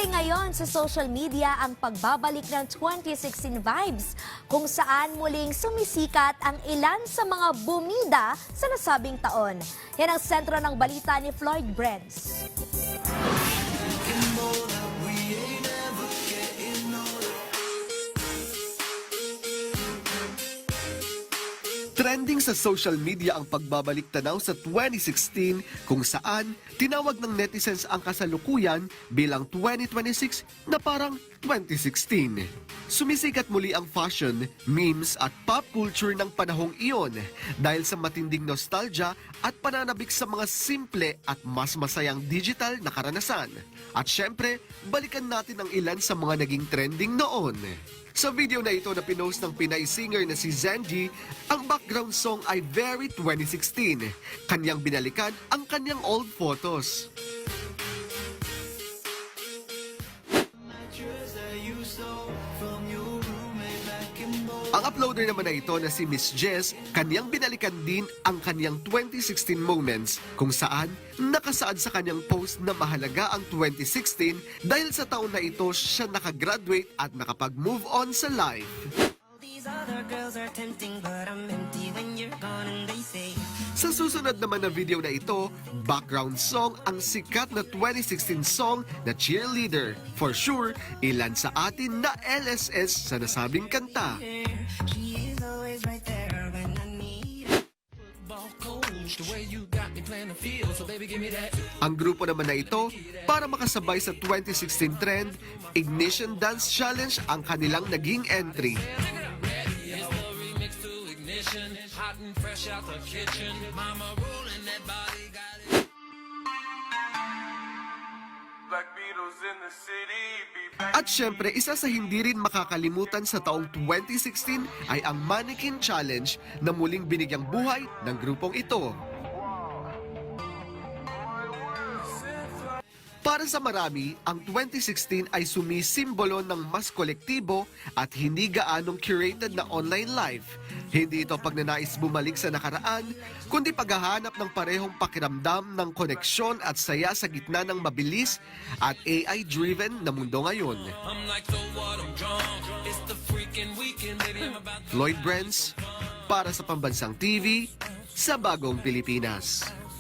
Tuloy ngayon sa social media ang pagbabalik ng 2016 vibes, kung saan muling sumisikat ang ilan sa mga bumida sa nasabing taon. Yan ang sentro ng balita ni Floyd Brenz. Trending sa social media ang pagbabalik tanaw sa 2016 kung saan tinawag ng netizens ang kasalukuyan bilang 2026 na parang 2016. Sumisikat muli ang fashion, memes at pop culture ng panahong iyon dahil sa matinding nostalgia at pananabik sa mga simple at mas masayang digital na karanasan. At syempre, balikan natin ang ilan sa mga naging trending noon. Sa video na ito na pinost ng Pinay singer na si Zenji, ang background song ay Very 2016. Kanyang binalikan ang kanyang old photos. Ang uploader naman na ito na si Miss Jess, kanyang binalikan din ang kanyang 2016 moments kung saan nakasaad sa kanyang post na mahalaga ang 2016 dahil sa taon na ito siya nakagraduate at nakapag-move on sa life. Sa susunod naman na video na ito, background song ang sikat na 2016 song na Cheerleader. For sure, ilan sa atin na LSS sa nasabing kanta. Ang grupo naman na ito, para makasabay sa 2016 trend, Ignition Dance Challenge ang kanilang naging entry. At syempre, isa sa hindi rin makakalimutan sa taong 2016 ay ang Mannequin Challenge na muling binigyang buhay ng grupong ito. Para sa marami, ang 2016 ay sumisimbolo ng mas kolektibo at hindi gaanong curated na online life. Hindi ito pagnanais bumalik sa nakaraan, kundi paghahanap ng parehong pakiramdam ng koneksyon at saya sa gitna ng mabilis at AI-driven na mundo ngayon. Floyd Brenz, para sa Pambansang TV, sa Bagong Pilipinas.